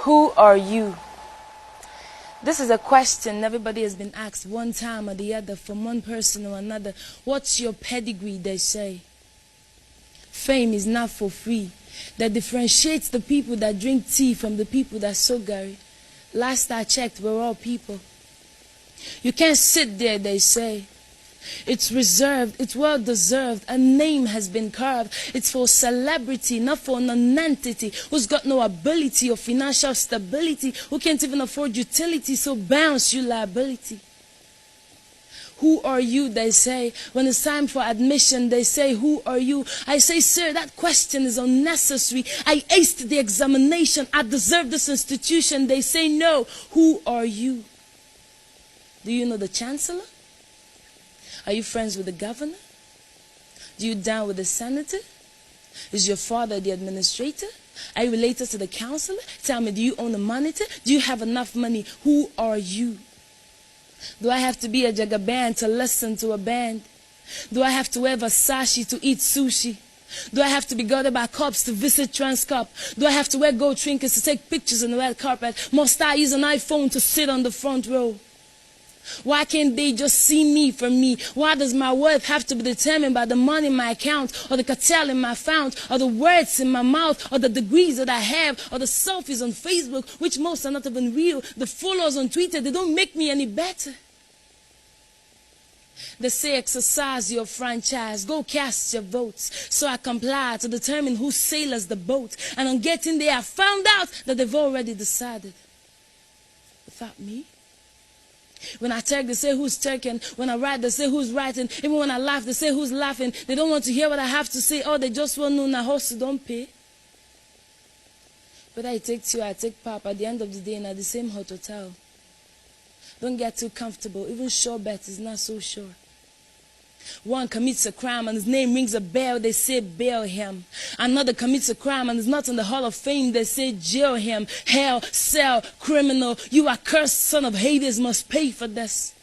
Who are you? This is a question everybody has been asked one time or the other from one person or another. What's your pedigree, they say. Fame is not for free. That differentiates the people that drink tea from the people that sow gari. Last I checked, we're all people. You can't sit there, they say. It's reserved, it's well deserved. A name has been carved. It's for celebrity, not for non-entity who's got no ability or financial stability, who can't even afford utility, so bounce you liability. Who are you, they say. When it's time for admission, they say, who are you? I say, sir, that question is unnecessary. I aced the examination. I deserve this institution. They say, no. Who are you? Do you know the chancellor? Are you friends with the governor? Do you down with the senator? Is your father the administrator? Are you related to the counselor? Tell me, do you own a monitor? Do you have enough money? Who are you? Do I have to be a jagaban to listen to a band? Do I have to wear Versace to eat sushi? Do I have to be guarded by cops to visit Transcorp? Do I have to wear gold trinkets to take pictures on the red carpet? Must I use an iPhone to sit on the front row? Why can't they just see me for me? Why does my worth have to be determined by the money in my account, or the cartel in my fount, or the words in my mouth, or the degrees that I have, or the selfies on Facebook, which most are not even real, the followers on Twitter, they don't make me any better. They say exercise your franchise, go cast your votes. So I comply to determine who sails the boat. And on getting there, I found out that they've already decided. Without me. When I talk, they say who's talking. When I write, they say who's writing. Even when I laugh, they say who's laughing. They don't want to hear what I have to say. Oh, they just want to know na host don't pay. But I take two, I take pop. At the end of the day, at the same hot hotel. Don't get too comfortable. Even sure bet is not so sure. One commits a crime and his name rings a bell, they say bail him. Another commits a crime and is not in the Hall of Fame, they say jail him. Hell, cell, criminal, you accursed son of Hades must pay for this.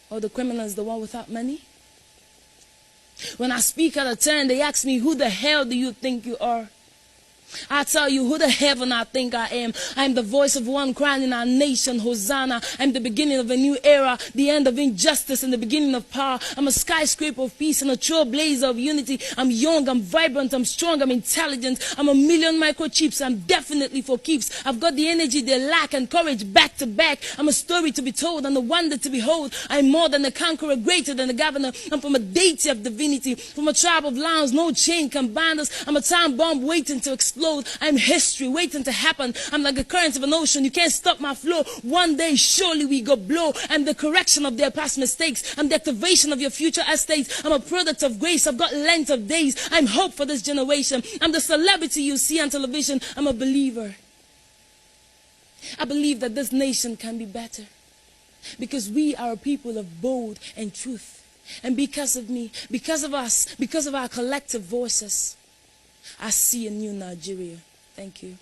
Or the criminal is the one without money? When I speak out of turn, they ask me, who the hell do you think you are? I tell you who the heaven I think I am. I'm the voice of one crying in our nation, Hosanna. I'm the beginning of a new era, the end of injustice and the beginning of power. I'm a skyscraper of peace and a trailblazer of unity. I'm young, I'm vibrant, I'm strong, I'm intelligent. I'm a million microchips, I'm definitely for keeps. I've got the energy they lack and courage back to back. I'm a story to be told and a wonder to behold. I'm more than a conqueror, greater than a governor. I'm from a deity of divinity, from a tribe of lions, no chain can bind us. I'm a time bomb waiting to explode. I'm history waiting to happen. I'm like the current of an ocean. You can't stop my flow. One day surely we go blow. I'm the correction of their past mistakes. I'm the activation of your future estates. I'm a product of grace. I've got length of days. I'm hope for this generation. I'm the celebrity you see on television. I'm a believer. I believe that this nation can be better. Because we are a people of bold and truth. And because of me, because of us, because of our collective voices, I see a new Nigeria. Thank you.